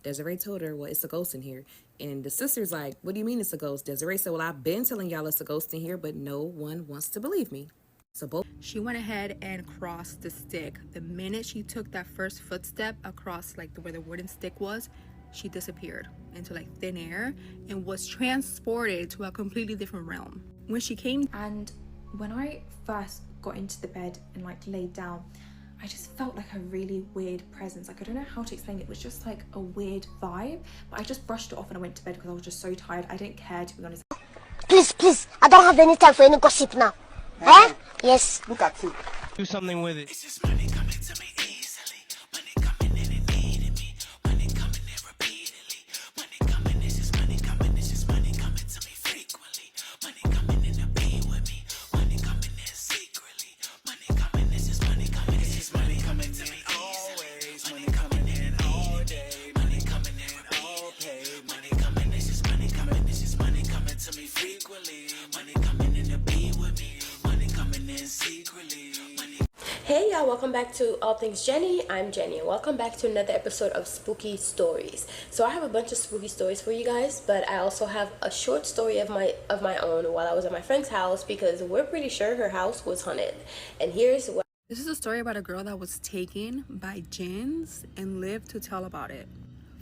Desiree told her, well, it's a ghost in here. And the sister's like, what do you mean it's a ghost? Desiree said, well, I've been telling y'all it's a ghost in here, but no one wants to believe me. So both she went ahead and crossed the stick. The minute she took that first footstep across like where the wooden stick was, she disappeared into like thin air and was transported to a completely different realm. When she came, and when I first got into the bed and like laid down, I just felt like a really weird presence. Like, I don't know how to explain it. It was just like a weird vibe, but I just brushed it off and I went to bed because I was just so tired. I didn't care, to be honest. Please, I don't have any time for any gossip now. Eh? Yes. Look at you. Do something with it. It's just money coming to me easily. Money coming in and needing me. Money coming in repeatedly. Money coming, it's just money coming. It's just money coming to me frequently. Money coming in to be with me. Money coming in secretly. Money coming, it's just money coming. It's just money coming to me always. Money coming in all day. Money coming in all pay. Money coming, it's just money coming. It's just money coming to me frequently. Money coming in to be with me. Money coming in secretly. Hey y'all, welcome back to All Things Jenny. I'm Jenny and welcome back to another episode of Spooky Stories. So I have a bunch of spooky stories for you guys, but I also have a short story of my own while I was at my friend's house because we're pretty sure her house was haunted. And here's what. this is a story about a girl that was taken by jinns and lived to tell about it.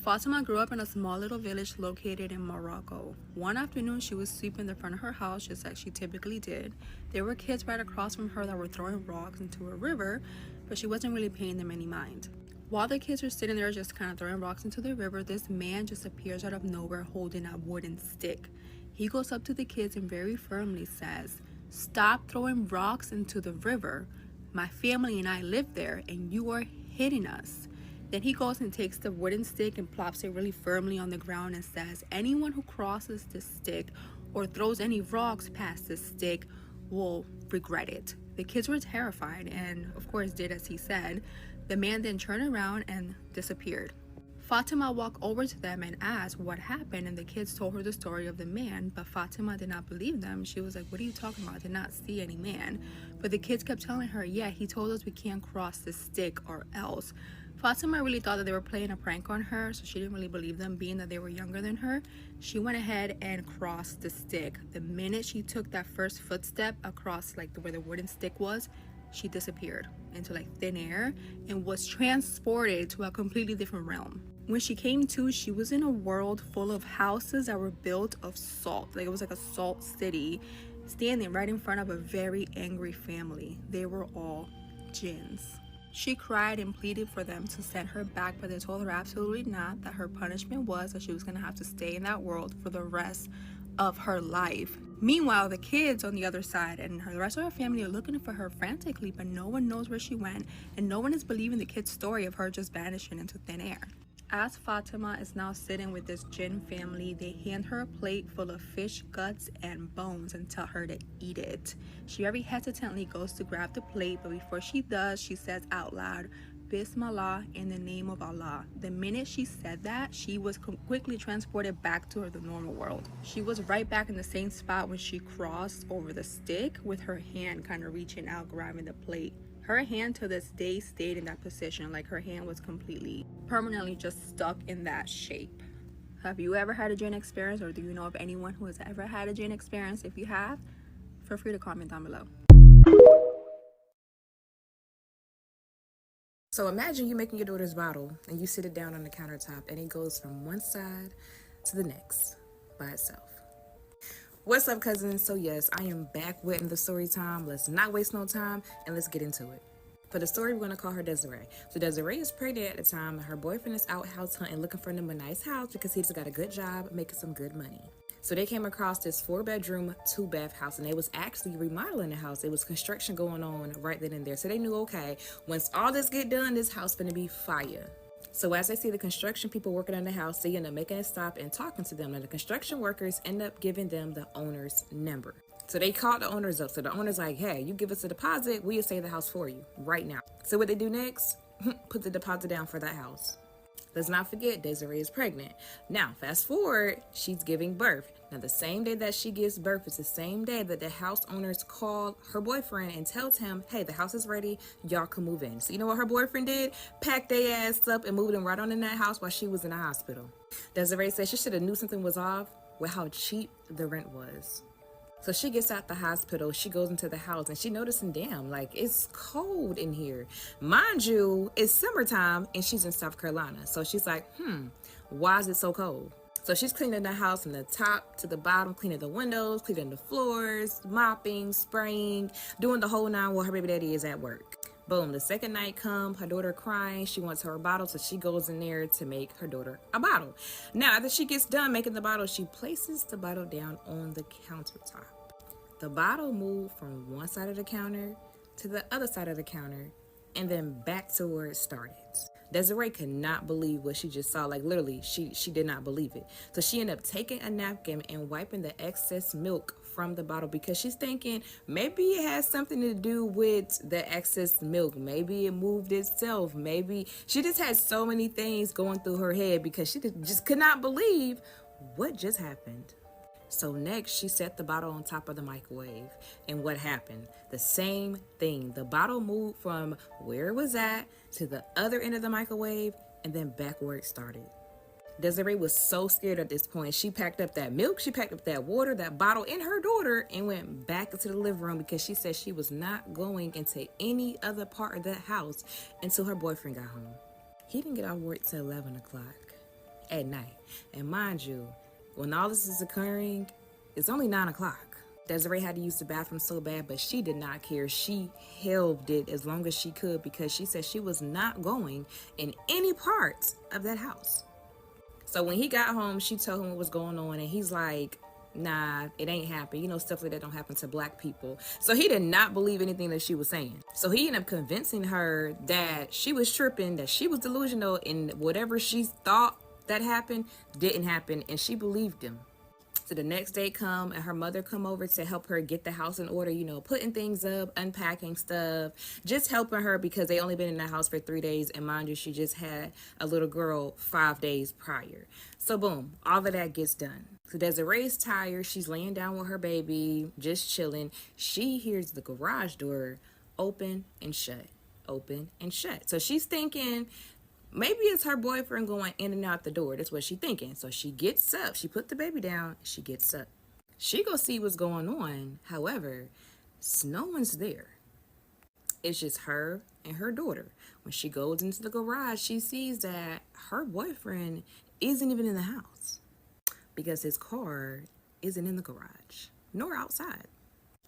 Fatima grew up in a small little village located in Morocco. One afternoon, she was sweeping the front of her house just like she typically did. There were kids right across from her that were throwing rocks into a river, but she wasn't really paying them any mind. While the kids were sitting there just kind of throwing rocks into the river, this man just appears out of nowhere holding a wooden stick. He goes up to the kids and very firmly says, "Stop throwing rocks into the river. My family and I live there and you are hitting us." Then he goes and takes the wooden stick and plops it really firmly on the ground and says, "Anyone who crosses this stick or throws any rocks past this stick will regret it." The kids were terrified and of course did as he said. The man then turned around and disappeared. Fatima walked over to them and asked what happened, and the kids told her the story of the man, but Fatima did not believe them. She was like, "What are you talking about? I did not see any man." But the kids kept telling her, "Yeah, he told us we can't cross the stick or else." Fatima really thought that they were playing a prank on her, so she didn't really believe them, being that they were younger than her. She went ahead and crossed the stick. The minute she took that first footstep across like where the wooden stick was, she disappeared into like thin air and was transported to a completely different realm. When she came to, she was in a world full of houses that were built of salt. Like it was like a salt city, standing right in front of a very angry family. They were all jinns. She cried and pleaded for them to send her back, but they told her absolutely not, that her punishment was that she was going to have to stay in that world for the rest of her life. Meanwhile, the kids on the other side and the rest of her family are looking for her frantically, but no one knows where she went, and no one is believing the kid's story of her just vanishing into thin air. As Fatima is now sitting with this Jinn family, they hand her a plate full of fish guts and bones and tell her to eat it. She very hesitantly goes to grab the plate, but before she does, she says out loud, "Bismillah, in the name of Allah." The minute she said that, she was quickly transported back to the normal world. She was right back in the same spot when she crossed over the stick, with her hand kind of reaching out, grabbing the plate. Her hand to this day stayed in that position, like her hand was completely, permanently just stuck in that shape. Have you ever had a Jinn experience, or do you know of anyone who has ever had a Jinn experience? If you have, feel free to comment down below. So imagine you making your daughter's bottle and you sit it down on the countertop and it goes from one side to the next by itself. What's up, cousins? So yes, I am back with the story time. Let's not waste no time and let's get into it. For the story, we're going to call her Desiree. So Desiree is pregnant at the time. Her boyfriend is out house hunting, looking for them a nice house because he just got a good job, making some good money. So they came across this 4-bedroom, 2-bath house, and they was actually remodeling the house. It was construction going on right then and there. So they knew, okay, once all this get done, this house gonna be fire. So as they see the construction people working on the house, they end up making a stop and talking to them. And the construction workers end up giving them the owner's number. So they called the owners up. So the owner's like, "Hey, you give us a deposit, we'll save the house for you right now." So what they do next? Put the deposit down for that house. Let's not forget Desiree is pregnant. Now, fast forward, she's giving birth. Now, the same day that she gives birth is the same day that the house owners call her boyfriend and tells him, hey, the house is ready, y'all can move in. So you know what her boyfriend did? Packed their ass up and moved them right on in that house while she was in the hospital. Desiree said she should have knew something was off with how cheap the rent was. So she gets out the hospital, she goes into the house, and she noticing, damn, like, it's cold in here. Mind you, it's summertime, and she's in South Carolina. So she's like, why is it so cold? So she's cleaning the house from the top to the bottom, cleaning the windows, cleaning the floors, mopping, spraying, doing the whole nine while her baby daddy is at work. Boom, the second night come, her daughter crying, she wants her bottle, so she goes in there to make her daughter a bottle. Now, after she gets done making the bottle, she places the bottle down on the countertop. The bottle moved from one side of the counter to the other side of the counter and then back to where it started. Desiree could not believe what she just saw. Like, literally, she did not believe it. So she ended up taking a napkin and wiping the excess milk from the bottle because she's thinking maybe it has something to do with the excess milk. Maybe it moved itself. Maybe she just had so many things going through her head because she just could not believe what just happened. So next, she set the bottle on top of the microwave. And what happened? The same thing. The bottle moved from where it was at to the other end of the microwave and then back where it started. Desiree was so scared at this point. She packed up that milk, she packed up that water, that bottle, and her daughter and went back into the living room because she said she was not going into any other part of that house until her boyfriend got home. He didn't get off work till 11 o'clock at night. And mind you, when all this is occurring, it's only 9 o'clock. Desiree had to use the bathroom so bad, but she did not care. She held it as long as she could because she said she was not going in any part of that house. So when he got home, she told him what was going on, and he's like, nah, it ain't happened. You know, stuff like that don't happen to black people. So he did not believe anything that she was saying. So he ended up convincing her that she was tripping, that she was delusional, and whatever she thought that happened didn't happen, and she believed him. So the next day come and her mother come over to help her get the house in order, you know, putting things up, unpacking stuff, just helping her because they only been in the house for 3 days. And mind you, she just had a little girl 5 days prior. So boom, all of that gets done. So Desiree's tired. She's laying down with her baby, just chilling. She hears the garage door open and shut, open and shut. So she's thinking, maybe it's her boyfriend going in and out the door. That's what she's thinking. So she gets up. She put the baby down. She gets up. She go see what's going on. However, no one's there. It's just her and her daughter. When she goes into the garage, she sees that her boyfriend isn't even in the house because his car isn't in the garage nor outside.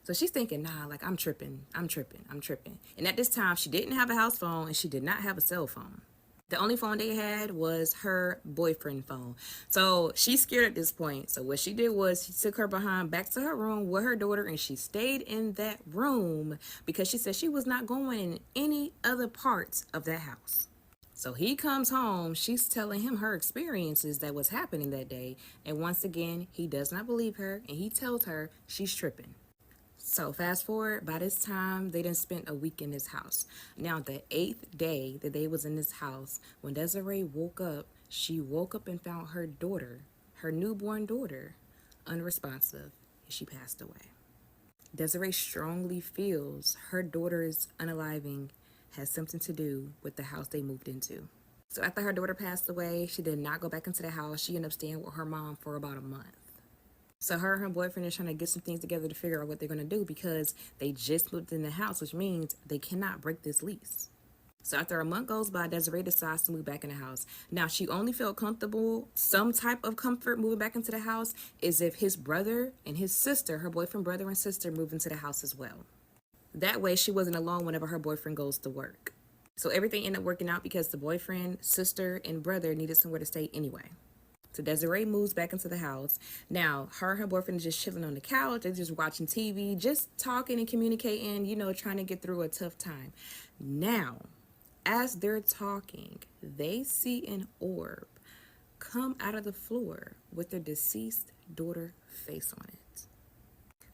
So she's thinking, nah, like I'm tripping. And at this time, she didn't have a house phone and she did not have a cell phone. The only phone they had was her boyfriend phone. So she's scared at this point. So what she did was she took her behind back to her room with her daughter and she stayed in that room because she said she was not going in any other parts of that house. So he comes home, she's telling him her experiences that was happening that day. And once again, he does not believe her and he tells her she's tripping. So fast forward, by this time, they done spent a week in this house. Now, the 8th day that they was in this house, when Desiree woke up, she woke up and found her daughter, her newborn daughter, unresponsive, and she passed away. Desiree strongly feels her daughter's unaliving has something to do with the house they moved into. So after her daughter passed away, she did not go back into the house. She ended up staying with her mom for about a month. So her and her boyfriend are trying to get some things together to figure out what they're going to do because they just moved in the house, which means they cannot break this lease. So after a month goes by, Desiree decides to move back in the house. Now, she only felt comfortable, some type of comfort moving back into the house is if his brother and his sister, her boyfriend, brother, and sister moved into the house as well. That way, she wasn't alone whenever her boyfriend goes to work. So everything ended up working out because the boyfriend, sister, and brother needed somewhere to stay anyway. So Desiree moves back into the house. Now, her and her boyfriend are just chilling on the couch. They're just watching TV, just talking and communicating, you know, trying to get through a tough time. Now, as they're talking, they see an orb come out of the floor with their deceased daughter's face on it.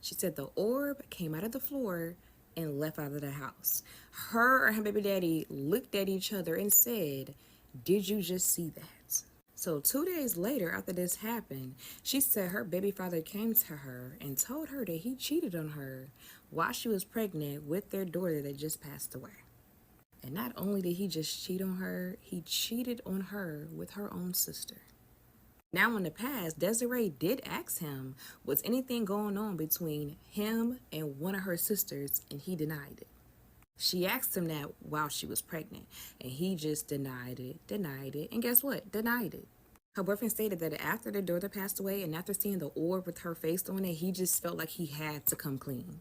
She said the orb came out of the floor and left out of the house. Her and her baby daddy looked at each other and said, Did you just see that? So 2 days later, after this happened, she said her baby father came to her and told her that he cheated on her while she was pregnant with their daughter that just passed away. And not only did he just cheat on her, he cheated on her with her own sister. Now in the past, Desiree did ask him, was anything going on between him and one of her sisters, and he denied it. She asked him that while she was pregnant, and he just denied it, and guess what? Denied it. Her boyfriend stated that after their daughter passed away and after seeing the orb with her face on it, he just felt like he had to come clean.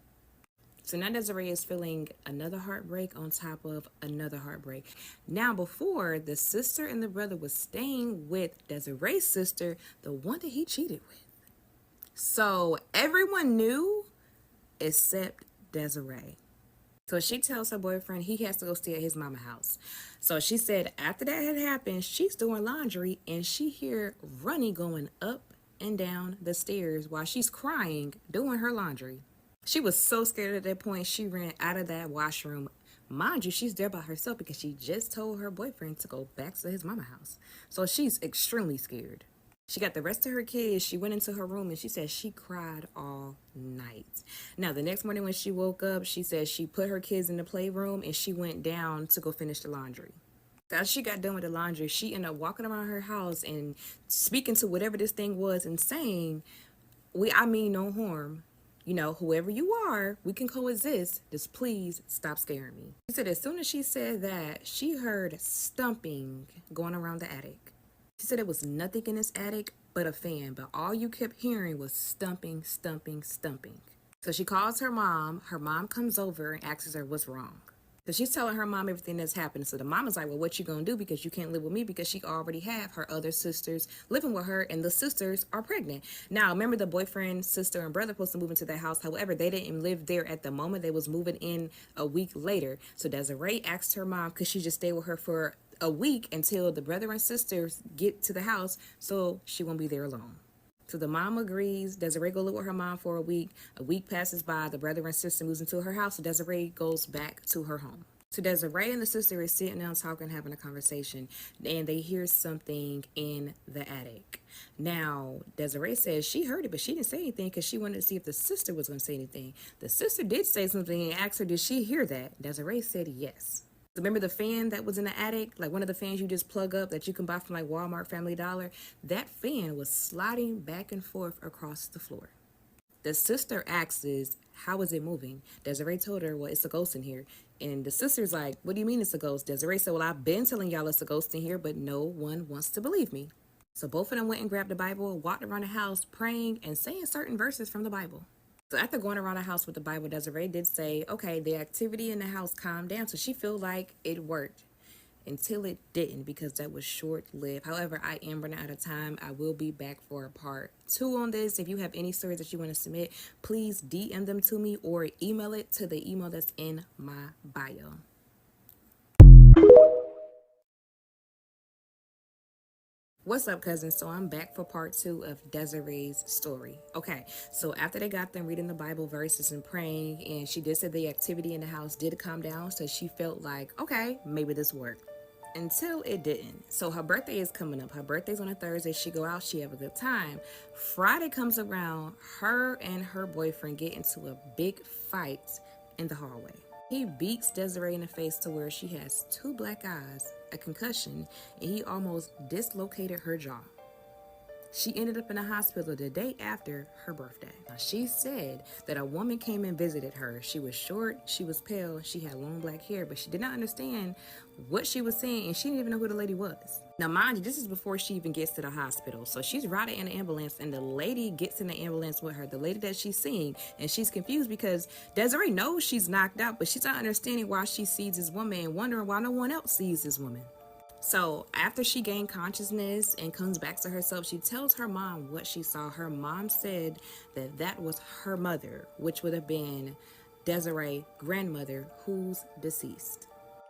So now Desiree is feeling another heartbreak on top of another heartbreak. Now before, the sister and the brother was staying with Desiree's sister, the one that he cheated with. So everyone knew except Desiree. So she tells her boyfriend he has to go stay at his mama's house. So she said after that had happened, she's doing laundry and she hear Ronnie going up and down the stairs while she's crying doing her laundry. She was so scared at that point, she ran out of that washroom. Mind you, she's there by herself because she just told her boyfriend to go back to his mama's house. So she's extremely scared. She got the rest of her kids. She went into her room and she said she cried all night. Now, the next morning when she woke up, she said she put her kids in the playroom and she went down to go finish the laundry. As she got done with the laundry, she ended up walking around her house and speaking to whatever this thing was and saying, I mean no harm. You know, whoever you are, we can coexist. Just please stop scaring me. She said as soon as she said that, she heard stumping going around the attic. She said it was nothing in this attic but a fan, but all you kept hearing was stumping, stumping, stumping. So she calls her mom. Her mom comes over and asks her what's wrong. So she's telling her mom everything that's happened. So the mom is like, well, what you gonna do? Because you can't live with me because she already have her other sisters living with her and the sisters are pregnant. Now, remember the boyfriend, sister, and brother supposed to move into that house. However, they didn't live there at the moment. They was moving in a week later. So Desiree asked her mom, could she just stay with her for a week until the brother and sisters get to the house so she won't be there alone. So the mom agrees. Desiree go live with her mom for a week. A week passes by. The brother and sister moves into her house. So Desiree goes back to her home. So Desiree and the sister is sitting down talking, having a conversation, and they hear something in the attic. Now, Desiree says she heard it, but she didn't say anything because she wanted to see if the sister was going to say anything. The sister did say something and asked her, did she hear that? Desiree said yes. Remember the fan that was in the attic? Like one of the fans you just plug up that you can buy from like Walmart, Family Dollar? That fan was sliding back and forth across the floor. The sister asks, how is it moving? Desiree told her, well, it's a ghost in here. And the sister's like, what do you mean it's a ghost? Desiree said, well, I've been telling y'all it's a ghost in here, but no one wants to believe me. So both of them went and grabbed the Bible, walked around the house praying and saying certain verses from the Bible. So after going around the house with the Bible, Desiree did say, okay, the activity in the house calmed down. So she felt like it worked until it didn't because that was short-lived. However, I am running out of time. I will be back for a part 2 on this. If you have any stories that you want to submit, please DM them to me or email it to the email that's in my bio. What's up, cousins? So I'm back for part 2 of Desiree's story. Okay, so after they got them reading the Bible verses and praying, and she did say the activity in the house did calm down, so she felt like, okay, maybe this worked. Until it didn't. So her birthday is coming up. Her birthday's on a Thursday. She go out, she have a good time. Friday comes around, her and her boyfriend get into a big fight in the hallway. He beats Desiree in the face to where she has 2 black eyes, a concussion, and he almost dislocated her jaw. She ended up in the hospital the day after her birthday. Now, she said that a woman came and visited her. She was short, she was pale, she had long black hair, but she did not understand what she was saying, and she didn't even know who the lady was. Now, mind you, this is before she even gets to the hospital. So she's riding in the ambulance, and the lady gets in the ambulance with her, the lady that she's seeing, and she's confused because Desiree knows she's knocked out, but she's not understanding why she sees this woman and wondering why no one else sees this woman. So after she gained consciousness and comes back to herself, she tells her mom what she saw. Her mom said that that was her mother, which would have been Desiree's grandmother, who's deceased.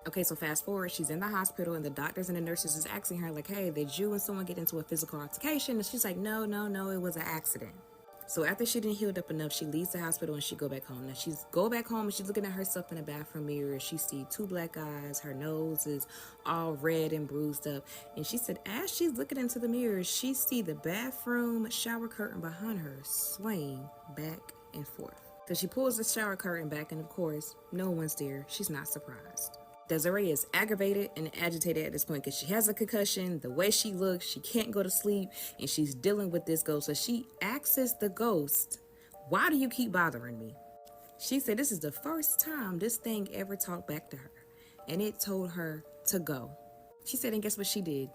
Okay, so fast forward, she's in the hospital and the doctors and the nurses is asking her like, hey, did you and someone get into a physical altercation? And she's like, no, it was an accident. So after she didn't healed up enough, she leaves the hospital and she go back home. Now she's go back home and she's looking at herself in a bathroom mirror. She see 2 black eyes. Her nose is all red and bruised up. And she said as she's looking into the mirror, she see the bathroom shower curtain behind her swaying back and forth. So she pulls the shower curtain back and of course, no one's there. She's not surprised. Desiree is aggravated and agitated at this point because she has a concussion, the way she looks, she can't go to sleep, and she's dealing with this ghost. So she asks the ghost, why do you keep bothering me? She said this is the first time this thing ever talked back to her, and it told her to go. She said, and guess what she did?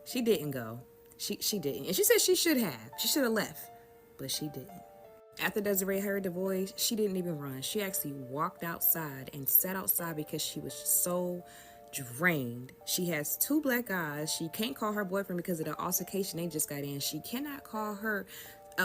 She didn't go. She didn't. And she said she should have. She should have left, but she didn't. After Desiree heard the voice, she didn't even run. She actually walked outside and sat outside because she was so drained. She has 2 black eyes. She can't call her boyfriend because of the altercation they just got in. She cannot call her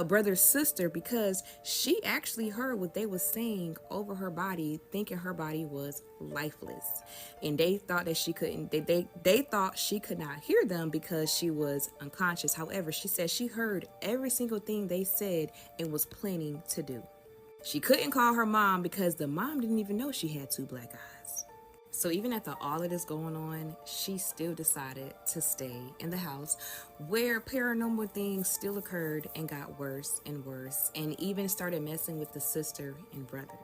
brother's sister because she actually heard what they was saying over her body, thinking her body was lifeless, and they thought that she couldn't. They thought she could not hear them because she was unconscious. However, she said she heard every single thing they said and was planning to do. She couldn't call her mom because the mom didn't even know she had 2 black eyes. So even after all of this going on, she still decided to stay in the house where paranormal things still occurred and got worse and worse, and even started messing with the sister and brother.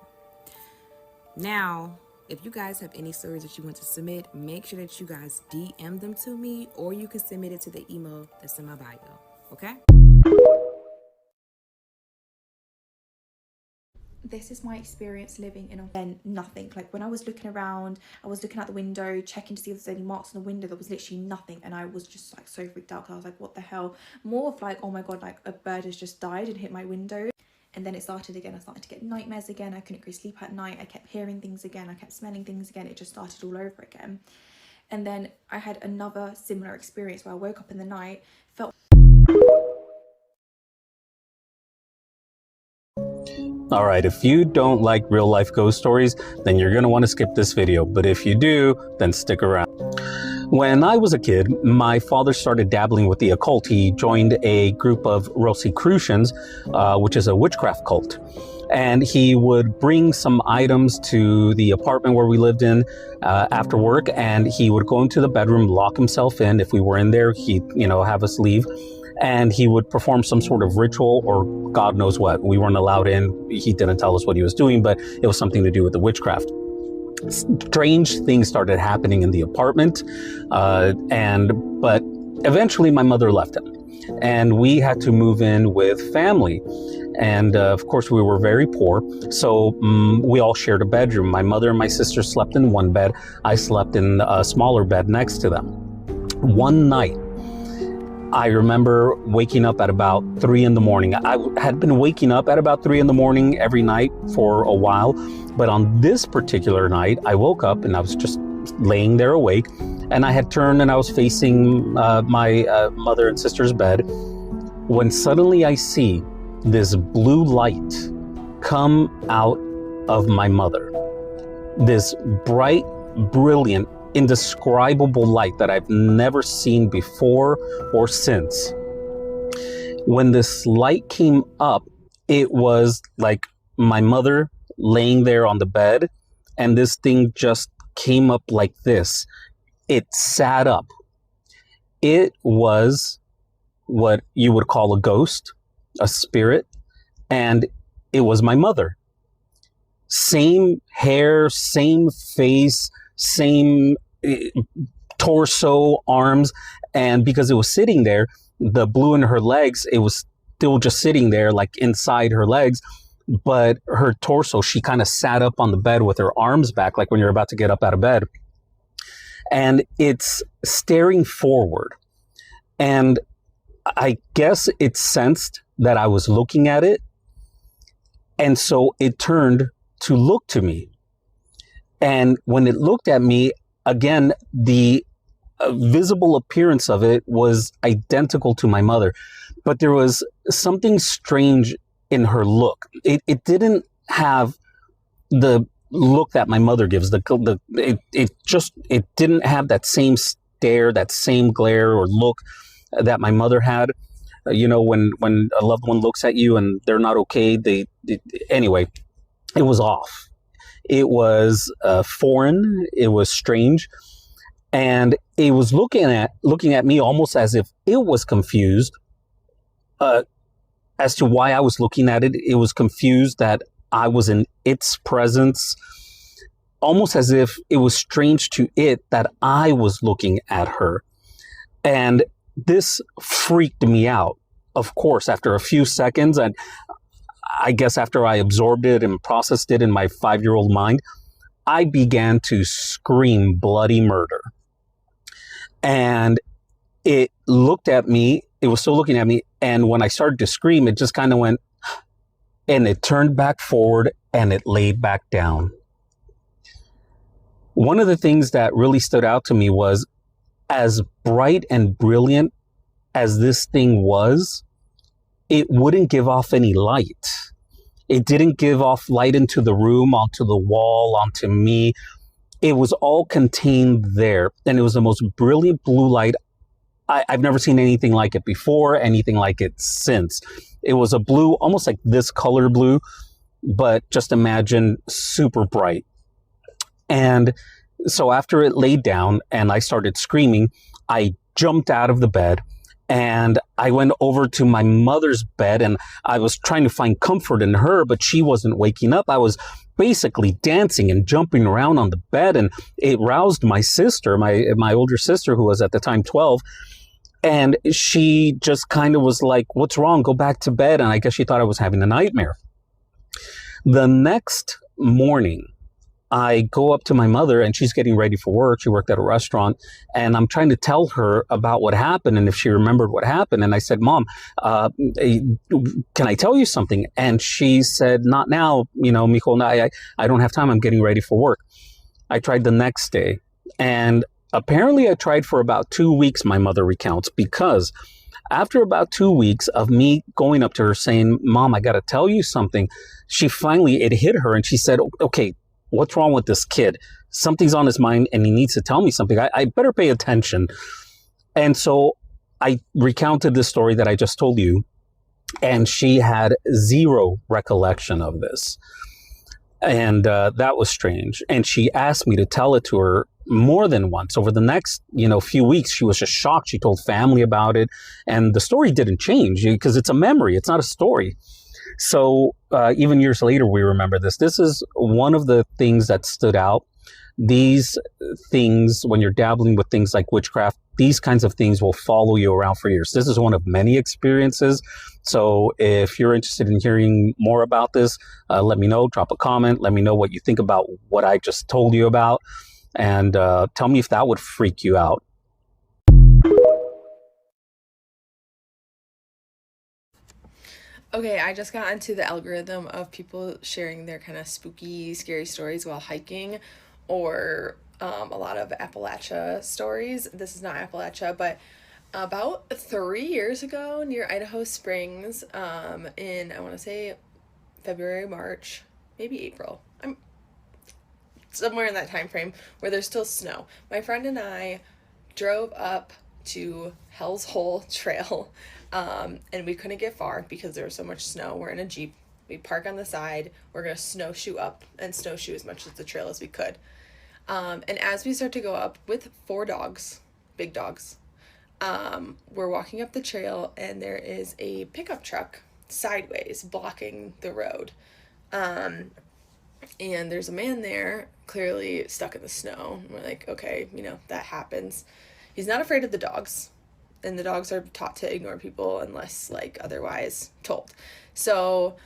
Now, if you guys have any stories that you want to submit, make sure that you guys DM them to me, or you can submit it to the email that's in my bio, okay? This is my experience living in a then nothing. Like when I was looking around, I was looking out the window, checking to see if there's any marks on the window. There was literally nothing, and I was just like so freaked out because I was like, what the hell? More of like, oh my god, like a bird has just died and hit my window. And then it started again. I started to get nightmares again. I couldn't go to sleep at night. I kept hearing things again. I kept smelling things again. It just started all over again. And then I had another similar experience where I woke up in the night, felt Alright, if you don't like real life ghost stories, then you're going to want to skip this video, but if you do, then stick around. When I was a kid, my father started dabbling with the occult. He joined a group of Rosicrucians, which is a witchcraft cult. And he would bring some items to the apartment where we lived in after work, and he would go into the bedroom, lock himself in. If we were in there, he'd, have us leave. And he would perform some sort of ritual or God knows what. We weren't allowed in. He didn't tell us what he was doing, but it was something to do with the witchcraft. Strange things started happening in the apartment, but eventually my mother left him, and we had to move in with family. And of course, we were very poor, so we all shared a bedroom. My mother and my sister slept in one bed. I slept in a smaller bed next to them. One night, I remember waking up at about 3 in the morning. I had been waking up at about 3 in the morning every night for a while, but on this particular night, I woke up and I was just laying there awake, and I had turned and I was facing my mother and sister's bed, when suddenly I see this blue light come out of my mother. This bright, brilliant, indescribable light that I've never seen before or since. When this light came up, it was like my mother laying there on the bed, and this thing just came up like this. It sat up. It was what you would call a ghost, a spirit, and it was my mother. Same hair, same face, same torso, arms, and because it was sitting there, the blue in her legs, it was still just sitting there like inside her legs, but her torso, she kind of sat up on the bed with her arms back, like when you're about to get up out of bed, and it's staring forward. And I guess it sensed that I was looking at it, and so it turned to look to me. And when it looked at me, again, the visible appearance of it was identical to my mother, but there was something strange in her look. It didn't have the look that my mother gives. It didn't have that same stare, that same glare or look that my mother had. you know, when a loved one looks at you and they're not okay, anyway, it was off. It was foreign. It was strange. And it was looking at me almost as if it was confused as to why I was looking at it. It was confused that I was in its presence, almost as if it was strange to it that I was looking at her. And this freaked me out. Of course, after a few seconds, and I guess after I absorbed it and processed it in my 5-year-old mind, I began to scream bloody murder. And it looked at me, it was still looking at me, and when I started to scream, it just kind of went, and it turned back forward, and it laid back down. One of the things that really stood out to me was, as bright and brilliant as this thing was, it wouldn't give off any light. It didn't give off light into the room, onto the wall, onto me. It was all contained there. And it was the most brilliant blue light. I've never seen anything like it before, anything like it since. It was a blue, almost like this color blue, but just imagine super bright. And so after it laid down and I started screaming, I jumped out of the bed and I went over to my mother's bed and I was trying to find comfort in her, but she wasn't waking up. I was basically dancing and jumping around on the bed, and it roused my sister, my older sister, who was at the time 12. And she just kind of was like, "What's wrong? Go back to bed." And I guess she thought I was having a nightmare. The next morning, I go up to my mother and she's getting ready for work. She worked at a restaurant, and I'm trying to tell her about what happened and if she remembered what happened. And I said, "Mom, can I tell you something?" And she said, "Not now, mijo, I don't have time. I'm getting ready for work." I tried the next day, and apparently I tried for about 2 weeks, my mother recounts, because after about 2 weeks of me going up to her saying, "Mom, I got to tell you something," it hit her and she said, "Okay, what's wrong with this kid? Something's on his mind and he needs to tell me something. I better pay attention." And so I recounted this story that I just told you, and she had zero recollection of this. And that was strange. And she asked me to tell it to her more than once. Over the next, few weeks, she was just shocked. She told family about it. And the story didn't change because it's a memory. It's not a story. So even years later, we remember this. This is one of the things that stood out. These things, when you're dabbling with things like witchcraft, these kinds of things will follow you around for years. This is one of many experiences. So if you're interested in hearing more about this, let me know, drop a comment, let me know what you think about what I just told you about, and tell me if that would freak you out. Okay, I just got into the algorithm of people sharing their kind of spooky, scary stories while hiking, or a lot of Appalachia stories. This is not Appalachia, but about 3 years ago near Idaho Springs, in, I want to say, February, March, maybe April. I'm somewhere in that time frame where there's still snow. My friend and I drove up to Hell's Hole Trail, and we couldn't get far because there was so much snow. We're in a Jeep. We park on the side. We're going to snowshoe up and snowshoe as much of the trail as we could. And as we start to go up with 4 dogs, big dogs, we're walking up the trail, and there is a pickup truck sideways blocking the road. And there's a man there, clearly stuck in the snow. We're like, okay, that happens. He's not afraid of the dogs, and the dogs are taught to ignore people unless otherwise told. So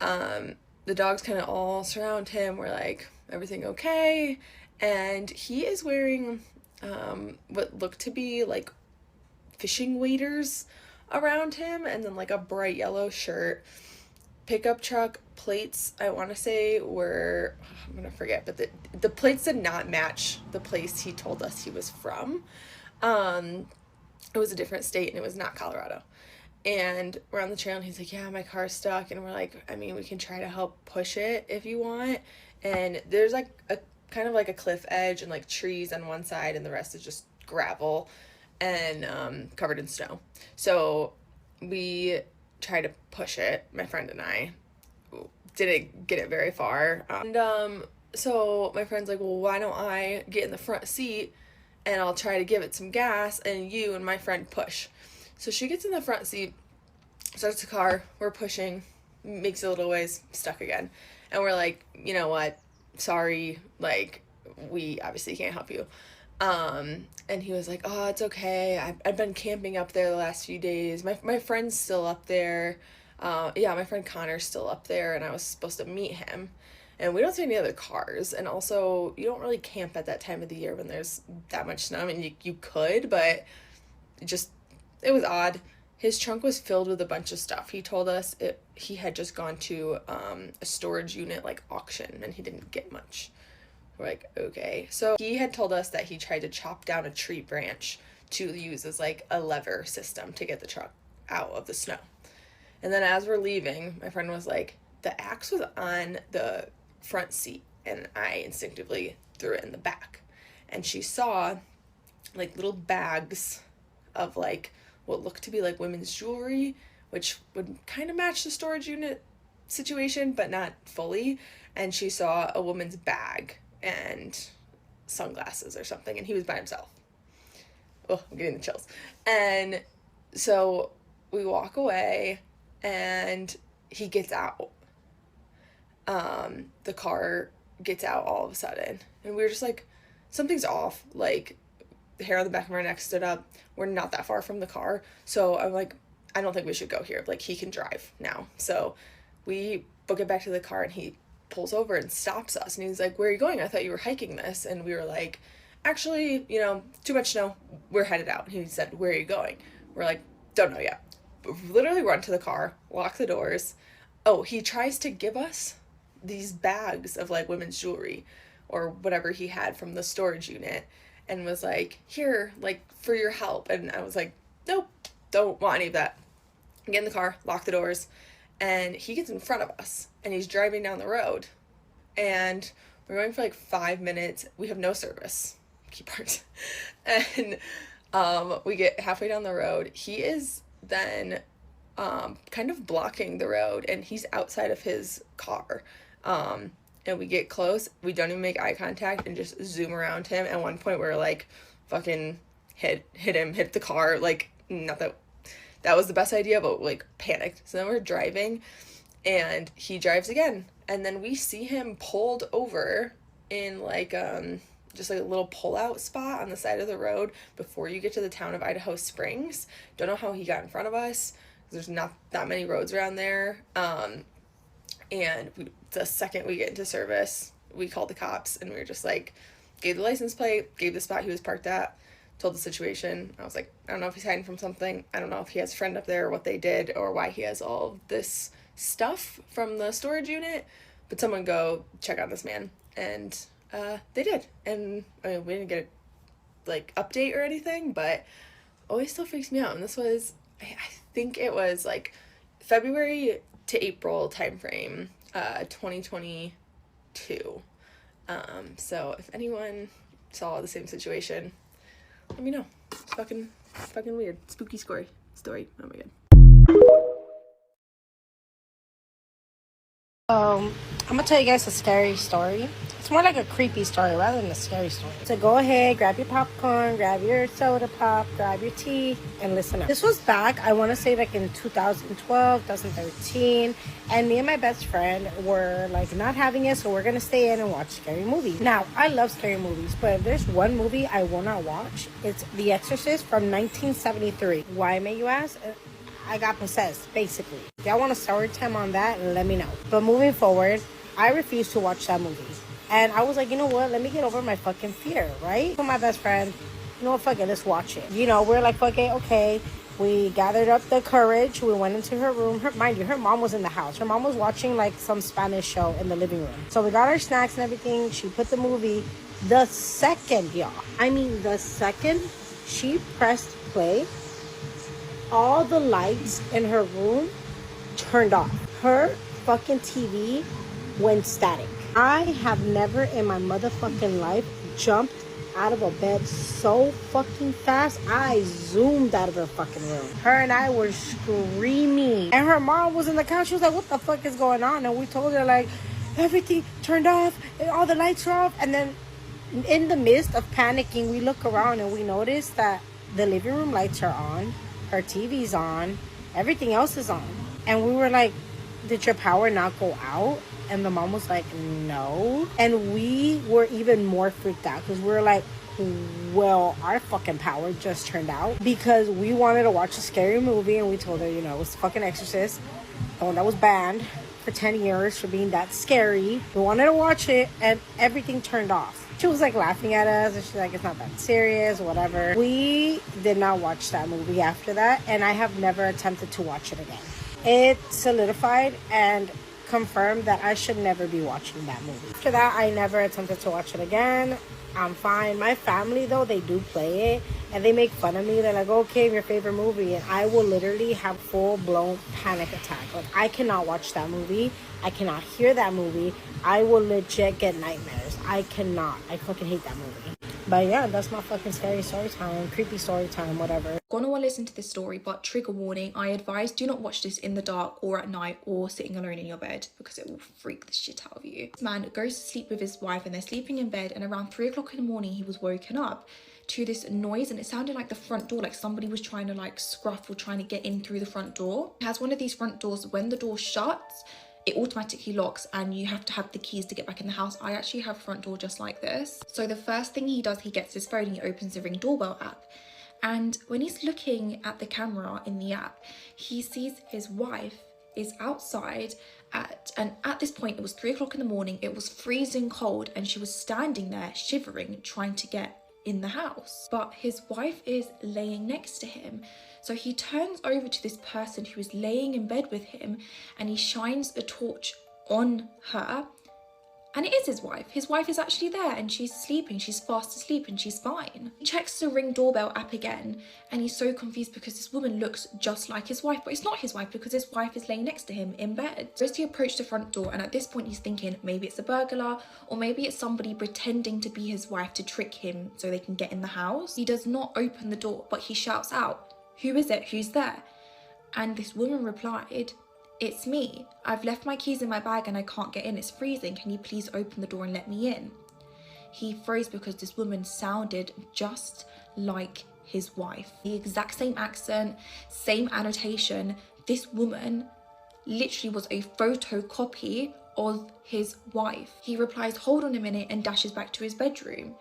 the dogs kind of all surround him. We're like, everything okay? And he is wearing what looked to be fishing waders around him, and then a bright yellow shirt. Pickup truck plates, I want to say, were, I'm gonna forget, but the plates did not match the place he told us he was from. It was a different state, and it was not Colorado. And we're on the trail, and he's like, "Yeah, my car's stuck." And we're like, "I mean, we can try to help push it if you want." And there's a kind of a cliff edge and trees on one side, and the rest is just gravel and covered in snow. So we tried to push it, my friend and I. Didn't get it very far. So my friend's like, well, why don't I get in the front seat and I'll try to give it some gas and you and my friend push. So she gets in the front seat, starts the car, we're pushing, makes a little ways, stuck again. And we're like, you know what, sorry, like, we obviously can't help you. And he was like, oh, it's okay, I've been camping up there the last few days, my friend's still up there. Yeah, my friend Connor's still up there, and I was supposed to meet him. And we don't see any other cars, and also, you don't really camp at that time of the year when there's that much snow. I mean, you could, but it was odd. His trunk was filled with a bunch of stuff. He told us he had just gone to a storage unit, like, auction, and he didn't get much. We're like, okay. So he had told us that he tried to chop down a tree branch to use as, like, a lever system to get the truck out of the snow. And then as we're leaving, my friend was like, the axe was on the front seat, and I instinctively threw it in the back. And she saw, like, little bags of, like, what looked to be, like, women's jewelry, which would kind of match the storage unit situation, but not fully. And she saw a woman's bag and sunglasses or something, and he was by himself. Oh, I'm getting the chills. And so we walk away, and he gets out. The car gets out all of a sudden, and we were just like, something's off. Like, the hair on the back of our neck stood up. We're not that far from the car, so I'm like, I don't think we should go here. Like, he can drive now. So we book it back to the car, and he pulls over and stops us, and he's like, where are you going? I thought you were hiking this. And we were like, actually, too much snow, we're headed out. And he said, where are you going? We're like, don't know yet. Literally run to the car, lock the doors. Oh, he tries to give us these bags of, like, women's jewelry or whatever he had from the storage unit, and was like, here, like, for your help. And I was like, nope, don't want any of that. Get in the car, lock the doors, and he gets in front of us, and he's driving down the road, and we're going for like 5 minutes. We have no service, key part. And we get halfway down the road. He is then kind of blocking the road, and he's outside of his car. And we get close, we don't even make eye contact, and just zoom around him. At one point we were like, fucking hit the car. Like, not that was the best idea, but, like, panicked. So then we're driving, and he drives again, and then we see him pulled over in, like, just like a little pull-out spot on the side of the road before you get to the town of Idaho Springs. Don't know how he got in front of us, because there's not that many roads around there. And the second we get into service, we called the cops, and we were just like, gave the license plate, gave the spot he was parked at, told the situation. I was like, I don't know if he's hiding from something. I don't know if he has a friend up there, what they did, or why he has all of this stuff from the storage unit. But someone go check on this man. And they did. And I mean, we didn't get a, like, update or anything, but always still freaks me out. And this was, I think it was like February to April timeframe, 2022. So if anyone saw the same situation, let me know. It's fucking weird. Spooky story. Oh my god. I'm gonna tell you guys a scary story. It's more like a creepy story rather than a scary story. So go ahead, grab your popcorn, grab your soda pop, grab your tea, and listen up. This was back, I want to say, like in 2012, 2013, and me and my best friend were like not having it, so we're gonna stay in and watch scary movies. Now, I love scary movies, but if there's one movie I will not watch, it's The Exorcist from 1973. Why, may you ask? I got possessed, basically. If y'all want a story time on that, let me know. But moving forward, I refused to watch that movie. And I was like, you know what? Let me get over my fucking fear, right? With my best friend, you know what? Fuck it, let's watch it. You know, we're like, fuck it, okay. We gathered up the courage. We went into her room. Mind you, her mom was in the house. Her mom was watching like some Spanish show in the living room. So we got our snacks and everything. She put the movie. The second, y'all, the second she pressed play, all the lights in her room turned off. Her fucking TV went static. I have never in my motherfucking life jumped out of a bed so fucking fast, I zoomed out of her fucking room. Her and I were screaming. And her mom was in the couch. She was like, what the fuck is going on? And we told her, like, everything turned off, all the lights are off. And then in the midst of panicking, we look around and we notice that the living room lights are on, her TV's on, everything else is on. And we were like, did your power not go out? And the mom was like, no. And we were even more freaked out because we were like, well, our fucking power just turned out because we wanted to watch a scary movie. And we told her, you know, it was fucking Exorcist, the one that was banned for 10 years for being that scary. We wanted to watch it and everything turned off. She was like laughing at us and she's like, it's not that serious, whatever. We did not watch that movie after that, and I have never attempted to watch it again. It solidified and confirmed that I should never be watching that movie. After that, I never attempted to watch it again. I'm fine. My family, though, they do play it and they make fun of me. They're like, okay, your favorite movie. And I will literally have full-blown panic attack. Like, I cannot watch that movie. I cannot hear that movie. I will legit get nightmares. I cannot. I fucking hate that movie. But yeah, that's my fucking scary story time, creepy story time, whatever. Gonna want to listen to this story, but trigger warning, I advise do not watch this in the dark or at night or sitting alone in your bed because it will freak the shit out of you. This man goes to sleep with his wife and they're sleeping in bed, and around 3 o'clock in the morning he was woken up to this noise, and it sounded like the front door, like somebody was trying to like scruff or trying to get in through the front door. It has one of these front doors, when the door shuts it automatically locks and you have to have the keys to get back in the house. I actually have a front door just like this. So the first thing he does, he gets his phone and he opens the Ring doorbell app. And when he's looking at the camera in the app, he sees his wife is outside and at this point it was 3 o'clock in the morning, it was freezing cold, and she was standing there shivering, trying to get in the house. But his wife is laying next to him. So he turns over to this person who is laying in bed with him and he shines a torch on her. And it is his wife. His wife is actually there and she's sleeping. She's fast asleep and she's fine. He checks the Ring doorbell app again and he's so confused because this woman looks just like his wife, but it's not his wife because his wife is laying next to him in bed. So he approached the front door, and at this point he's thinking maybe it's a burglar or maybe it's somebody pretending to be his wife to trick him so they can get in the house. He does not open the door, but he shouts out, "Who is it? Who's there?" And this woman replied, "It's me. I've left my keys in my bag and I can't get in. It's freezing. Can you please open the door and let me in?" He froze because this woman sounded just like his wife. The exact same accent, same annotation. This woman literally was a photocopy of his wife. He replies, "Hold on a minute," and dashes back to his bedroom.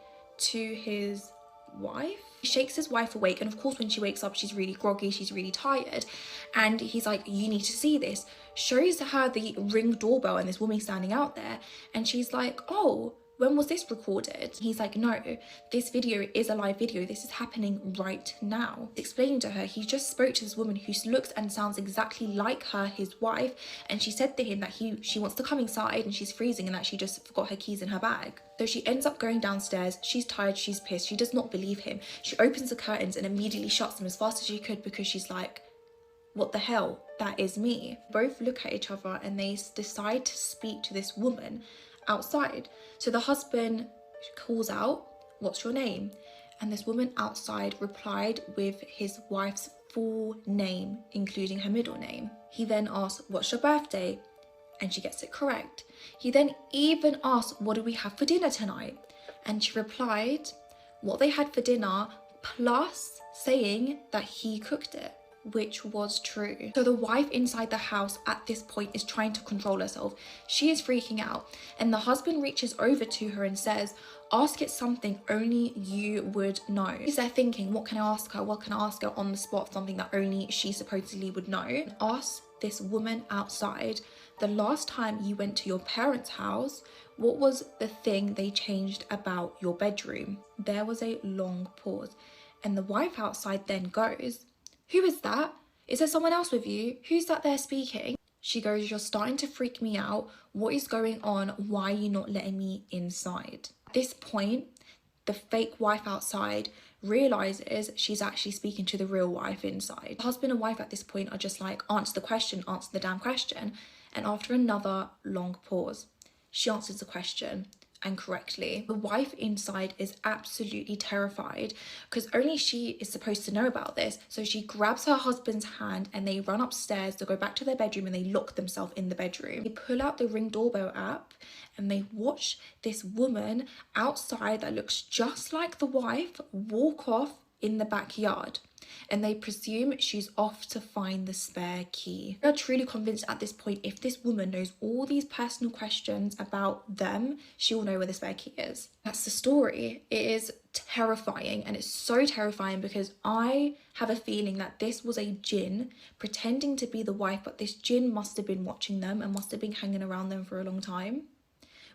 To his wife? He shakes his wife awake, and of course when she wakes up she's really groggy, she's really tired, and he's like, "You need to see this." Shows her the Ring doorbell and this woman standing out there, and she's like, "Oh, when was this recorded?" He's like, "No, this video is a live video. This is happening right now." Explaining to her, he just spoke to this woman who looks and sounds exactly like her, his wife, and she said to him that she wants to come inside and she's freezing and that she just forgot her keys in her bag. So she ends up going downstairs. She's tired, she's pissed, she does not believe him. She opens the curtains and immediately shuts them as fast as she could because she's like, "What the hell? That is me." Both look at each other and they decide to speak to this woman outside. So the husband calls out, "What's your name?" And this woman outside replied with his wife's full name, including her middle name. He then asked, "What's your birthday?" And she gets it correct. He then even asked, "What do we have for dinner tonight?" And she replied what they had for dinner, plus saying that he cooked it, which was true. So the wife inside the house at this point is trying to control herself. She is freaking out, and the husband reaches over to her and says, "Ask it something only you would know." She's there thinking, what can I ask her? What can I ask her on the spot? Something that only she supposedly would know. Ask this woman outside, the last time you went to your parents' house, what was the thing they changed about your bedroom? There was a long pause, and the wife outside then goes, "Who is that? Is there someone else with you? Who's that there speaking?" She goes, "You're starting to freak me out. What is going on? Why are you not letting me inside?" At this point, the fake wife outside realizes she's actually speaking to the real wife inside. The husband and wife at this point are just like, answer the damn question. And after another long pause, she answers the question and correctly. The wife inside is absolutely terrified because only she is supposed to know about this. So she grabs her husband's hand and they run upstairs to go back to their bedroom and they lock themselves in the bedroom. They pull out the Ring doorbell app and they watch this woman outside that looks just like the wife walk off in the backyard. And they presume she's off to find the spare key. They're truly convinced at this point, if this woman knows all these personal questions about them, she will know where the spare key is. That's the story. It is terrifying, and it's so terrifying because I have a feeling that this was a Jinn pretending to be the wife, but this Jinn must have been watching them and must have been hanging around them for a long time,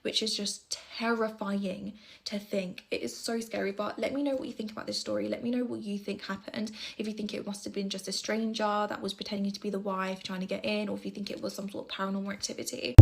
which is just terrifying to think. It is so scary. But let me know what you think about this story. Let me know what you think happened. If you think it must have been just a stranger that was pretending to be the wife trying to get in, or if you think it was some sort of paranormal activity.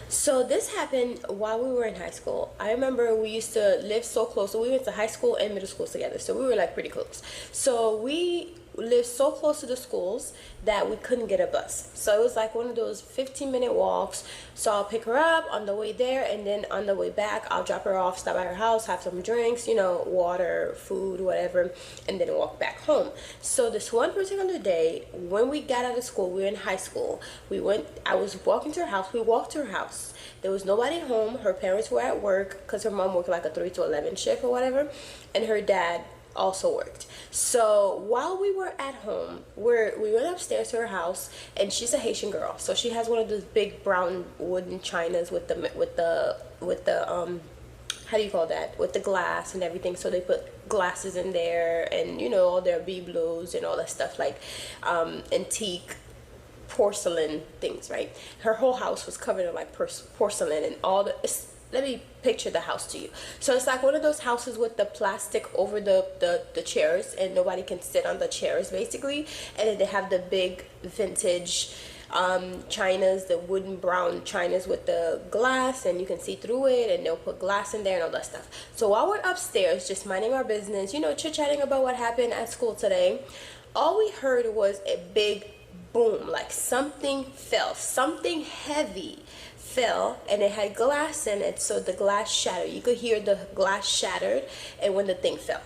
So this happened while we were in high school. I remember we used to live so close. So we went to high school and middle school together. So we were like pretty close. So we lived so close to the schools that we couldn't get a bus. So it was like one of those 15-minute walks. So I'll pick her up on the way there, and then on the way back I'll drop her off, stop by her house, have some drinks, you know, water, food, whatever, and then walk back home. So this one particular day when we got out of school, we were in high school, I was walking to her house. We walked to her house. There was nobody home. Her parents were at work because her mom worked like a 3 to 11 shift or whatever, and her dad also worked. So while we were at home, we went upstairs to her house, and she's a Haitian girl, so she has one of those big brown wooden chinas with the how do you call that, with the glass and everything. So they put glasses in there, and you know, all their biblos and all that stuff, like antique porcelain things, right? Her whole house was covered in like porcelain and all the let me picture the house to you. So it's like one of those houses with the plastic over the chairs, and nobody can sit on the chairs basically. And then they have the big vintage chinas, the wooden brown chinas with the glass, and you can see through it, and they'll put glass in there and all that stuff. So while we're upstairs just minding our business, you know, chit-chatting about what happened at school today, all we heard was a big boom, like something fell, something heavy fell, and it had glass in it, so the glass shattered. You could hear the glass shattered, and when the thing fell,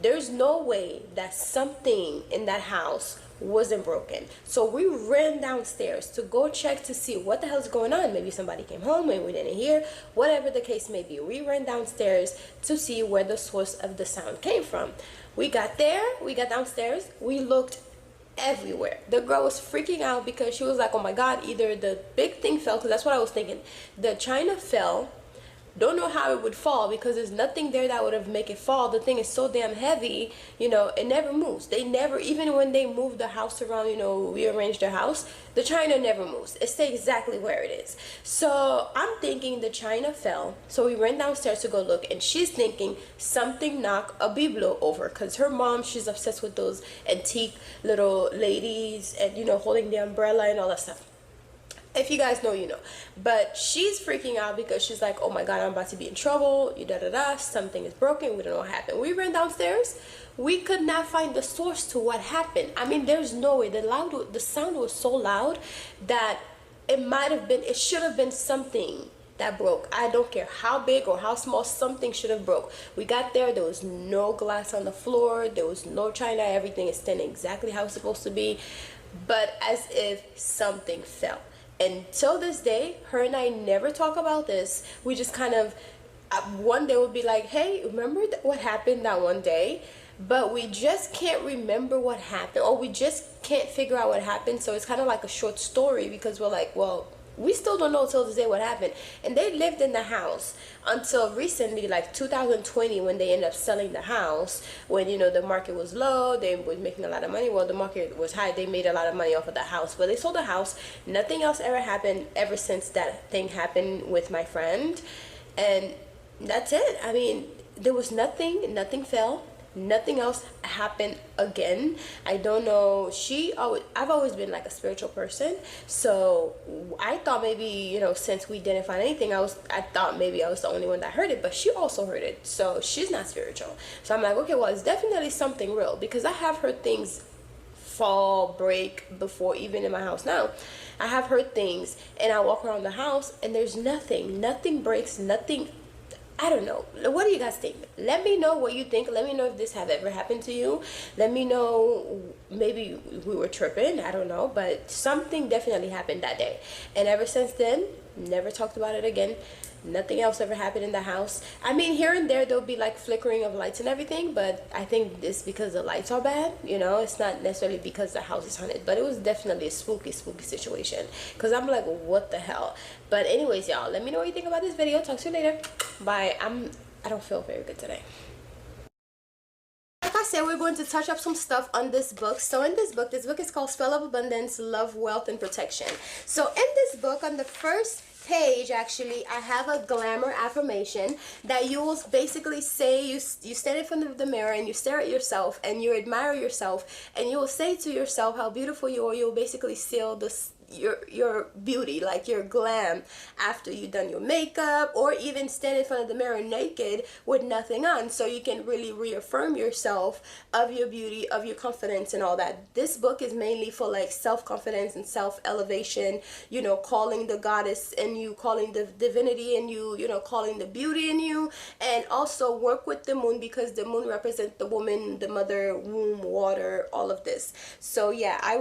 there's no way that something in that house wasn't broken. So we ran downstairs to go check to see what the hell's going on. Maybe somebody came home and we didn't hear, whatever the case may be. We ran downstairs to see where the source of the sound came from. We got downstairs, we looked everywhere. The girl was freaking out because she was like, oh my god, either the big thing fell, because that's what I was thinking, the china fell, don't know how it would fall because there's nothing there that would have make it fall. The thing is so damn heavy, you know, it never moves. They never, even when they move the house around, you know, rearrange their house, the china never moves. It stays exactly where it is. So I'm thinking the china fell. So we ran downstairs to go look, and she's thinking something knocked a biblo over, because her mom, she's obsessed with those antique little ladies and, you know, holding the umbrella and all that stuff. If you guys know, you know. But she's freaking out because she's like, oh my god, I'm about to be in trouble, something is broken, we don't know what happened. We ran downstairs, we could not find the source to what happened. I mean, there's no way. The sound was so loud that it should have been something that broke. I don't care how big or how small, something should have broke. We got there was no glass on the floor, there was no china, everything is standing exactly how it's supposed to be, but as if something fell. And till this day, her and I never talk about this. We just kind of, one day we'll be like, hey, remember what happened that one day? But we just can't remember what happened, or we just can't figure out what happened. So it's kind of like a short story, because we're like, well, we still don't know till this day what happened. And they lived in the house until recently, like 2020, when they ended up selling the house. When, you know, the market was low, they were making a lot of money. Well, the market was high, they made a lot of money off of the house. But they sold the house. Nothing else ever happened ever since that thing happened with my friend. And that's it. I mean, there was nothing fell. Nothing else happened again. I don't know. I've always been like a spiritual person, so I thought maybe, you know, since we didn't find anything, I thought maybe I was the only one that heard it, but she also heard it, so she's not spiritual. So I'm like, okay, well, it's definitely something real, because I have heard things fall, break before, even in my house now. I have heard things, and I walk around the house and there's nothing breaks, nothing. I don't know. What do you guys think? Let me know what you think. Let me know if this have ever happened to you. Let me know, maybe we were tripping, I don't know, but something definitely happened that day. And ever since then, never talked about it again. Nothing else ever happened in the house. I mean, here and there there'll be like flickering of lights and everything, but I think it's because the lights are bad, you know. It's not necessarily because the house is haunted, but it was definitely a spooky situation, because I'm like, what the hell. But anyways, y'all, let me know what you think about this video. Talk to you later. Bye. I don't feel very good today. Like I said, we're going to touch up some stuff on this book. So in this book is called Spell of Abundance, Love, Wealth, and Protection. So in this book, on the first page, actually, I have a glamour affirmation that you will basically say, you stand in front of the mirror and you stare at yourself and you admire yourself, and you will say to yourself how beautiful you are. You'll basically seal this your beauty, like your glam, after you've done your makeup, or even stand in front of the mirror naked with nothing on, so you can really reaffirm yourself of your beauty, of your confidence, and all that. This book is mainly for like self-confidence and self-elevation, you know, calling the goddess in you, calling the divinity in you, you know, calling the beauty in you. And also work with the moon, because the moon represents the woman, the mother, womb, water, all of this. So yeah, I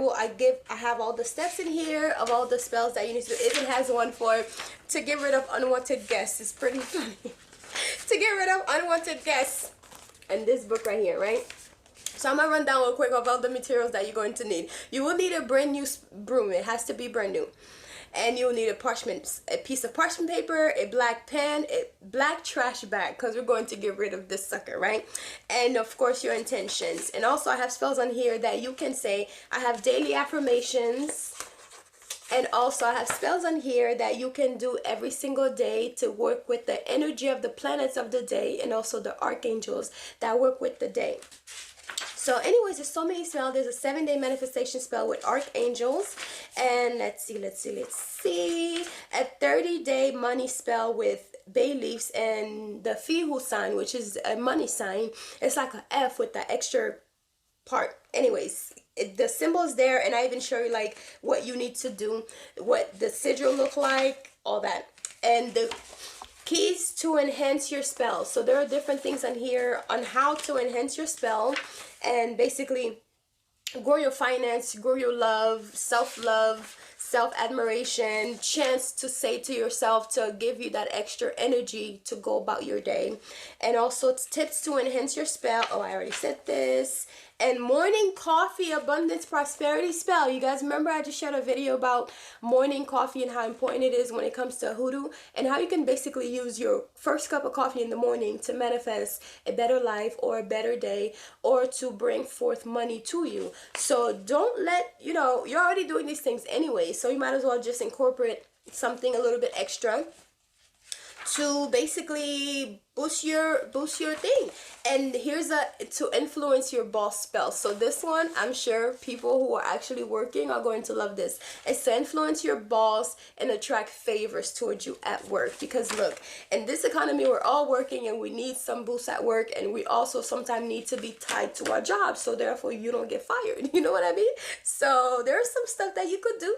have all the steps in here of all the spells that you need to do. It even has one to get rid of unwanted guests. It's pretty funny. To get rid of unwanted guests. And this book right here, right? So I'm gonna run down real quick of all the materials that you're going to need. You will need a brand new broom. It has to be brand new. And you'll need a piece of parchment paper, a black pen, a black trash bag, because we're going to get rid of this sucker, right? And of course your intentions. And also I have spells on here that you can say. I have daily affirmations. And also I have spells on here that you can do every single day to work with the energy of the planets of the day, and also the archangels that work with the day. So anyways, there's so many spells. There's a 7-day manifestation spell with archangels. And let's see. A 30-day money spell with bay leaves and the Fihu sign, which is a money sign. It's like an F with the extra part. Anyways, the symbol's there, and I even show you like what you need to do, what the sigil look like, all that. And the keys to enhance your spell. So there are different things on here on how to enhance your spell and basically grow your finance, grow your love, self-love, self-admiration, chance to say to yourself to give you that extra energy to go about your day. And also tips to enhance your spell. Oh, I already said this. And morning coffee abundance prosperity spell. You guys remember I just shared a video about morning coffee and how important it is when it comes to hoodoo, and how you can basically use your first cup of coffee in the morning to manifest a better life or a better day, or to bring forth money to you. So don't let, you know, you're already doing these things anyway, so you might as well just incorporate something a little bit extra to basically boost your thing. And here's to influence your boss spell. So this one, I'm sure people who are actually working are going to love this. It's to influence your boss and attract favors towards you at work. Because look, in this economy, we're all working and we need some boost at work, and we also sometimes need to be tied to our job, so therefore you don't get fired. You know what I mean? So there's some stuff that you could do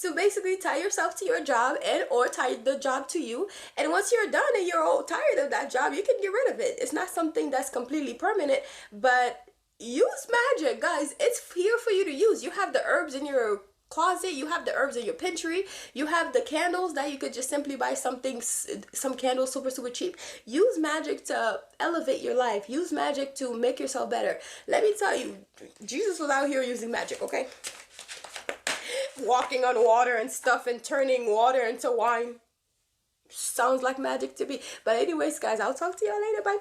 to basically tie yourself to your job, and or tie the job to you. And once you're done and you're all tired of that job, you can get rid of it. It's not something that's completely permanent, but use magic, guys. It's here for you to use. You have the herbs in your closet, you have the herbs in your pantry, you have the candles that you could just simply buy some candles super cheap. Use magic to elevate your life. Use magic to make yourself better. Let me tell you, Jesus was out here using magic, okay? Walking on water and stuff and turning water into wine. Sounds like magic to me. But anyways, guys, I'll talk to y'all later. Bye.